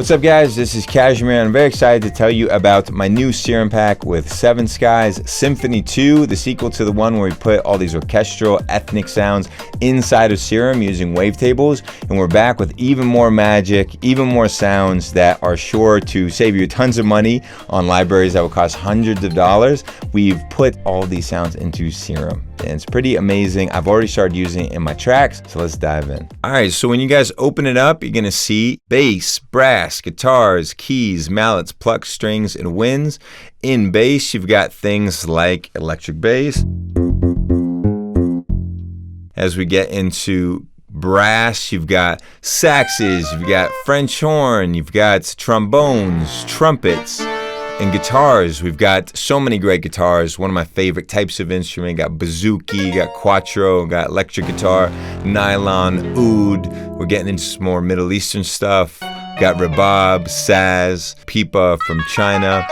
What's up, guys? This is KSHMR, and I'm very excited to tell you about my new Serum pack with 7Skies Symphony 2, the sequel to the one where we put all these orchestral ethnic sounds inside of Serum using wavetables. And we're back with even more magic, even more sounds that are sure to save you tons of money on libraries that would cost hundreds of dollars. We've put all these sounds into Serum, and it's pretty amazing. I've already started using it in my tracks, so let's dive in. All right, so when you guys open it up, you're gonna see bass, brass, guitars, keys, mallets, plucks, strings, and winds. In bass, you've got things like electric bass. As we get into brass, you've got saxes, you've got French horn, you've got trombones, trumpets, and guitars. We've got so many great guitars. One of my favorite types of instrument. Got bouzouki, got quattro, got electric guitar, nylon, oud. We're getting into some more Middle Eastern stuff. Got rebab, saz, pipa from China,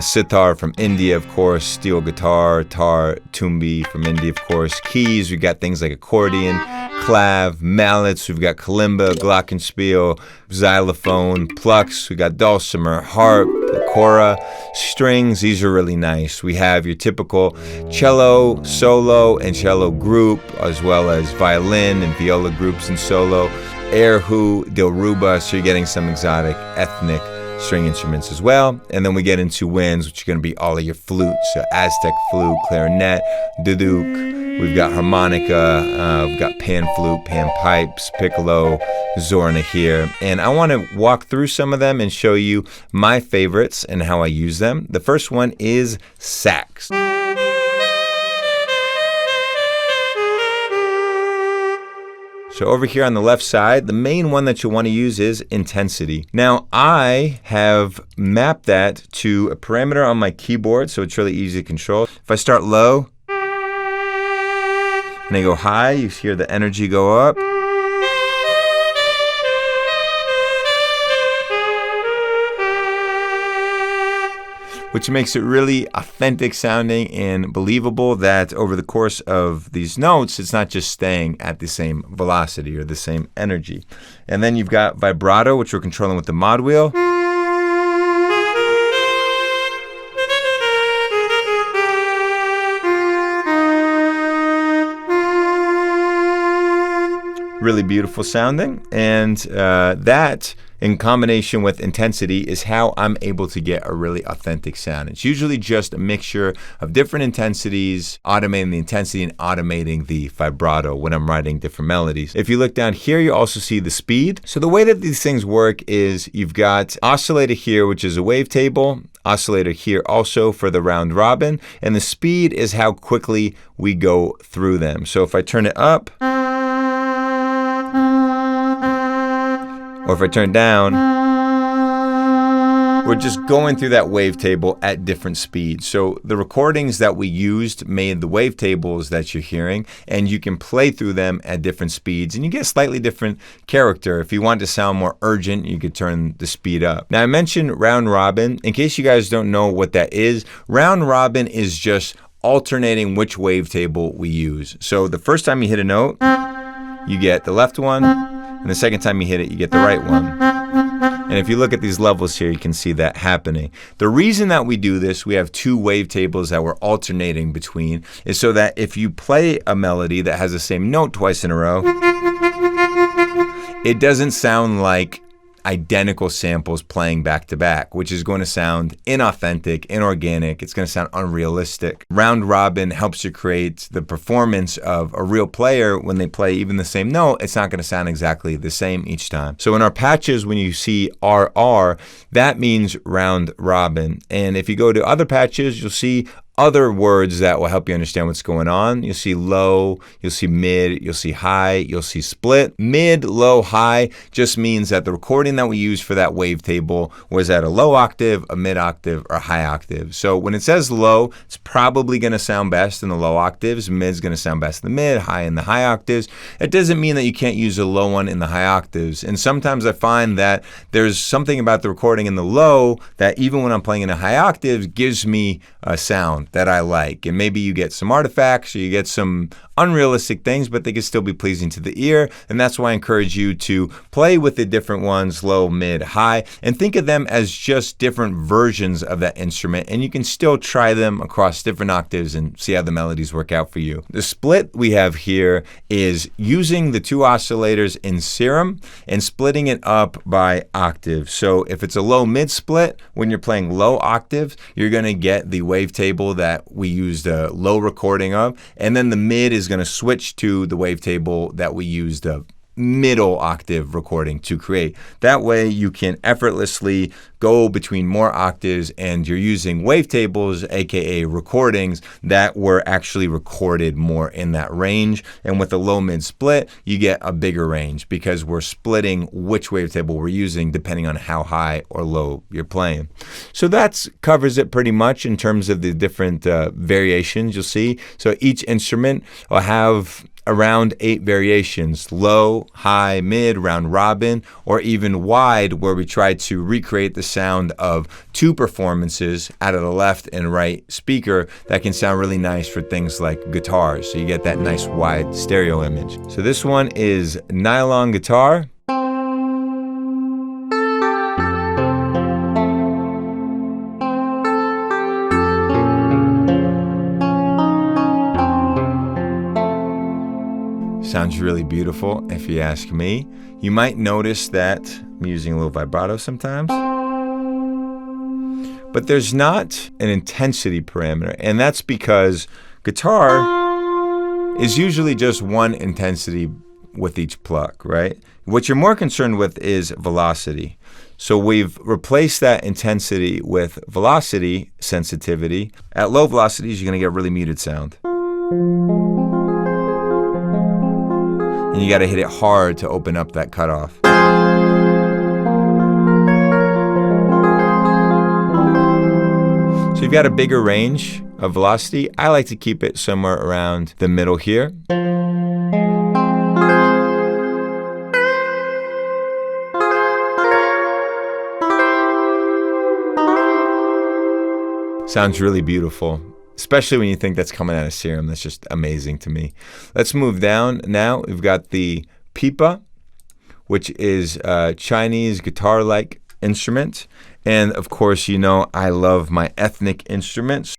sitar from India, of course, steel guitar, tar, tumbi from India, of course. Keys, we've got things like accordion, clav, mallets, we've got kalimba, glockenspiel, xylophone, plucks, we got dulcimer, harp, kora, strings. These are really nice. We have your typical cello, solo, and cello group, as well as violin and viola groups and solo, erhu, dilruba, so you're getting some exotic ethnic string instruments as well. And then we get into winds, which are going to be all of your flutes, so Aztec flute, clarinet, duduk. We've got harmonica, we've got pan flute, pan pipes, piccolo, zorna here. And I want to walk through some of them and show you my favorites and how I use them. The first one is sax. So over here on the left side, the main one that you'll want to use is intensity. Now, I have mapped that to a parameter on my keyboard, so it's really easy to control. If I start low, and I go high, you hear the energy go up. Which makes it really authentic sounding and believable that over the course of these notes, it's not just staying at the same velocity or the same energy. And then you've got vibrato, which we're controlling with the mod wheel. Really beautiful sounding, and that in combination with intensity is how I'm able to get a really authentic sound. It's usually just a mixture of different intensities, automating the intensity and automating the vibrato when I'm writing different melodies. If you look down here, you also see the speed. So the way that these things work is you've got oscillator here, which is a wavetable, oscillator here also for the round robin, and the speed is how quickly we go through them. So if I turn it up, or if I turn down, we're just going through that wavetable at different speeds. So the recordings that we used made the wavetables that you're hearing, and you can play through them at different speeds, and you get a slightly different character. If you want to sound more urgent, you could turn the speed up. Now, I mentioned round robin. In case you guys don't know what that is, round robin is just alternating which wavetable we use. So the first time you hit a note, you get the left one, and the second time you hit it, you get the right one. And if you look at these levels here, you can see that happening. The reason that we do this, we have two wavetables that we're alternating between, is so that if you play a melody that has the same note twice in a row, it doesn't sound like identical samples playing back to back, which is going to sound inauthentic, inorganic. It's going to sound unrealistic. Round robin helps you create the performance of a real player when they play even the same note. It's not going to sound exactly the same each time. So in our patches, when you see RR, that means round robin. And if you go to other patches, you'll see other words that will help you understand what's going on. You'll see low, you'll see mid, you'll see high, you'll see split. Mid, low, high just means that the recording that we used for that wavetable was at a low octave, a mid octave, or high octave. So when it says low, it's probably going to sound best in the low octaves. Mid's going to sound best in the mid, high in the high octaves. It doesn't mean that you can't use a low one in the high octaves. And sometimes I find that there's something about the recording in the low that even when I'm playing in the high octaves gives me a sound that I like. And maybe you get some artifacts or you get some unrealistic things, but they can still be pleasing to the ear. And that's why I encourage you to play with the different ones, low, mid, high, and think of them as just different versions of that instrument. And you can still try them across different octaves and see how the melodies work out for you. The split we have here is using the two oscillators in Serum and splitting it up by octave. So if it's a low-mid split, when you're playing low octaves, you're going to get the wavetable that we used a low recording of, and then the mid is going to switch to the wavetable that we used a middle octave recording to create. That way you can effortlessly go between more octaves, and you're using wavetables, aka recordings, that were actually recorded more in that range. And with a low-mid split, you get a bigger range because we're splitting which wavetable we're using depending on how high or low you're playing. So that covers it pretty much in terms of the different variations you'll see. So each instrument will have around 8 variations: low, high, mid, round robin, or even wide, where we try to recreate the sound of 2 performances out of the left and right speaker that can sound really nice for things like guitars. So you get that nice wide stereo image. So this one is nylon guitar. Sounds really beautiful, if you ask me. You might notice that I'm using a little vibrato sometimes, but there's not an intensity parameter, and that's because guitar is usually just one intensity with each pluck, right? What you're more concerned with is velocity. So we've replaced that intensity with velocity sensitivity. At low velocities, you're going to get really muted sound. And you got to hit it hard to open up that cutoff. So you've got a bigger range of velocity. I like to keep it somewhere around the middle here. Sounds really beautiful, especially when you think that's coming out of Serum. That's just amazing to me. Let's move down now. We've got the pipa, which is a Chinese guitar-like instrument. And of course, you know I love my ethnic instruments.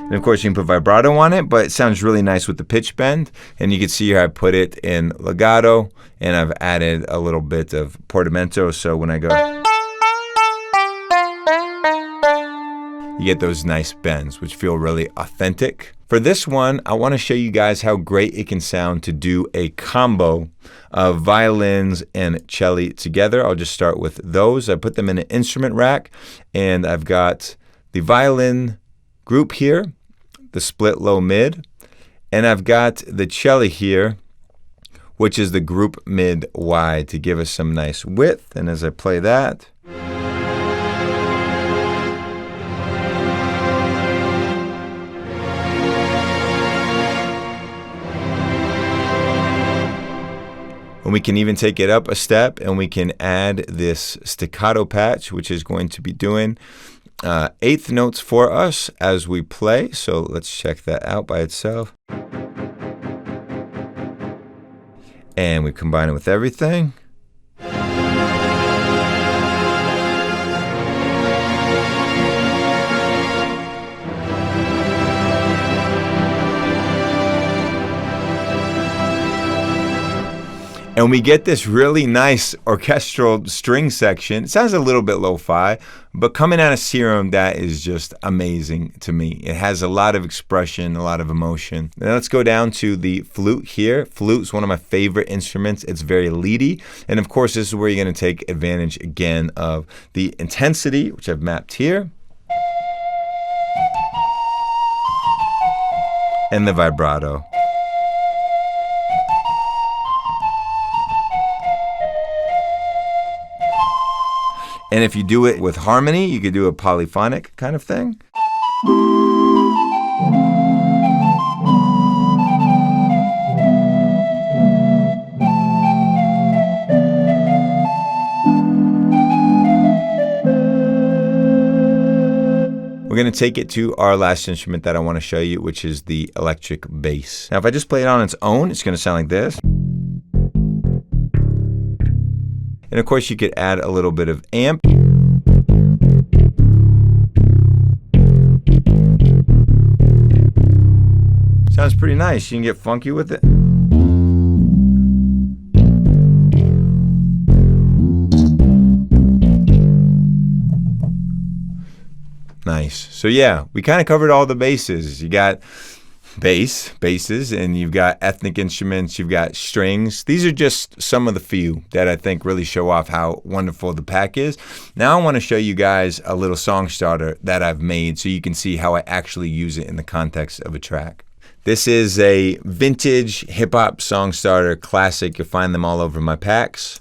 And of course, you can put vibrato on it, but it sounds really nice with the pitch bend. And you can see here I put it in legato, and I've added a little bit of portamento. So when I go, you get those nice bends, which feel really authentic. For this one, I want to show you guys how great it can sound to do a combo of violins and cello together. I'll just start with those. I put them in an instrument rack, and I've got the violin group here, the split low mid, and I've got the cello here, which is the group mid wide, to give us some nice width. And as I play that, and we can even take it up a step, and we can add this staccato patch, which is going to be doing eighth notes for us as we play. So let's check that out by itself. And we combine it with everything. And we get this really nice orchestral string section. It sounds a little bit lo-fi, but coming out of Serum, that is just amazing to me. It has a lot of expression, a lot of emotion. Now let's go down to the flute here. Flute is one of my favorite instruments. It's very leady. And of course, this is where you're going to take advantage again of the intensity, which I've mapped here, and the vibrato. And if you do it with harmony, you could do a polyphonic kind of thing. going to take it to our last instrument that I want to show you, which is the electric bass. Now, if I just play it on its own, it's going to sound like this. And of course, you could add a little bit of amp. Sounds pretty nice. You can get funky with it. Nice. So yeah, we kind of covered all the bases. You got basses, and you've got ethnic instruments, you've got strings. These are just some of the few that I think really show off how wonderful the pack is. Now I want to show you guys a little song starter that I've made so you can see how I actually use it in the context of a track. This is a vintage hip-hop song starter classic. You'll find them all over my packs.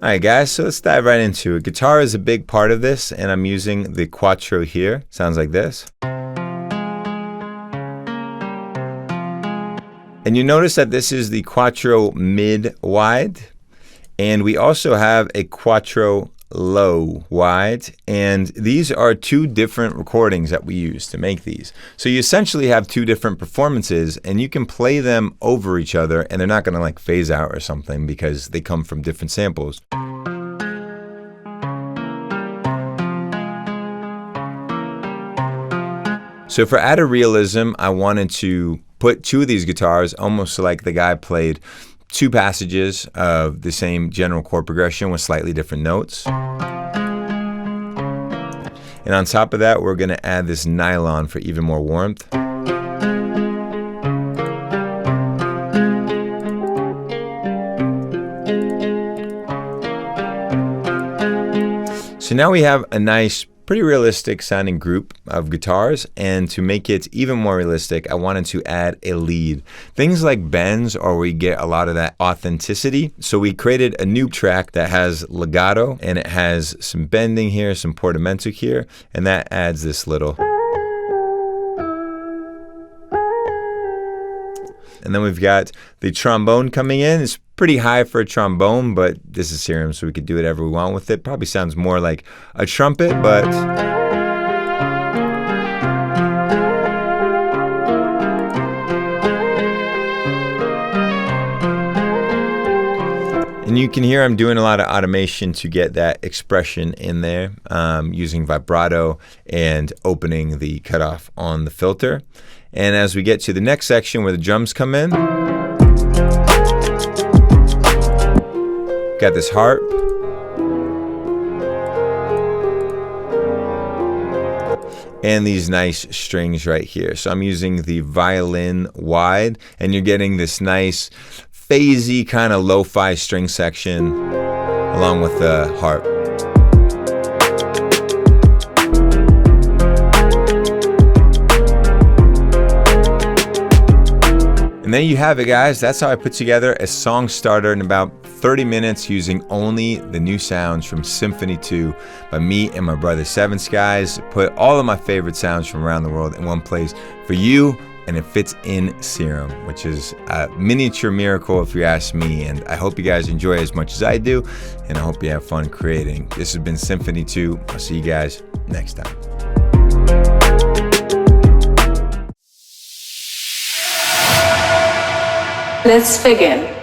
Alright guys, so let's dive right into it. Guitar is a big part of this, and I'm using the Quattro here. Sounds like this. And you notice that this is the Quattro mid-wide, and we also have a Quattro low wide, and these are two different recordings that we use to make these. So you essentially have two different performances, and you can play them over each other, and they're not going to like phase out or something because they come from different samples. So for added realism, I wanted to put two of these guitars almost like the guy played two passages of the same general chord progression with slightly different notes. And on top of that, we're going to add this nylon for even more warmth. So now we have a nice, pretty realistic sounding group of guitars, and to make it even more realistic, I wanted to add a lead. Things like bends are where we get a lot of that authenticity. So we created a new track that has legato, and it has some bending here, some portamento here, and that adds this little. And then we've got the trombone coming in. It's pretty high for a trombone, but this is Serum, so we could do whatever we want with it. Probably sounds more like a trumpet, but and you can hear I'm doing a lot of automation to get that expression in there, using vibrato and opening the cutoff on the filter. And as we get to the next section where the drums come in, got this harp. And these nice strings right here. So I'm using the violin wide, and you're getting this nice phasey kind of lo-fi string section along with the harp. And there you have it, guys. That's how I put together a song starter in about 30 minutes using only the new sounds from Symphony 2 by me and my brother 7Skies. Put all of my favorite sounds from around the world in one place for you, and it fits in Serum, which is a miniature miracle if you ask me. And I hope you guys enjoy as much as I do, and I hope you have fun creating. This has been Symphony 2. I'll see you guys next time. Let's begin.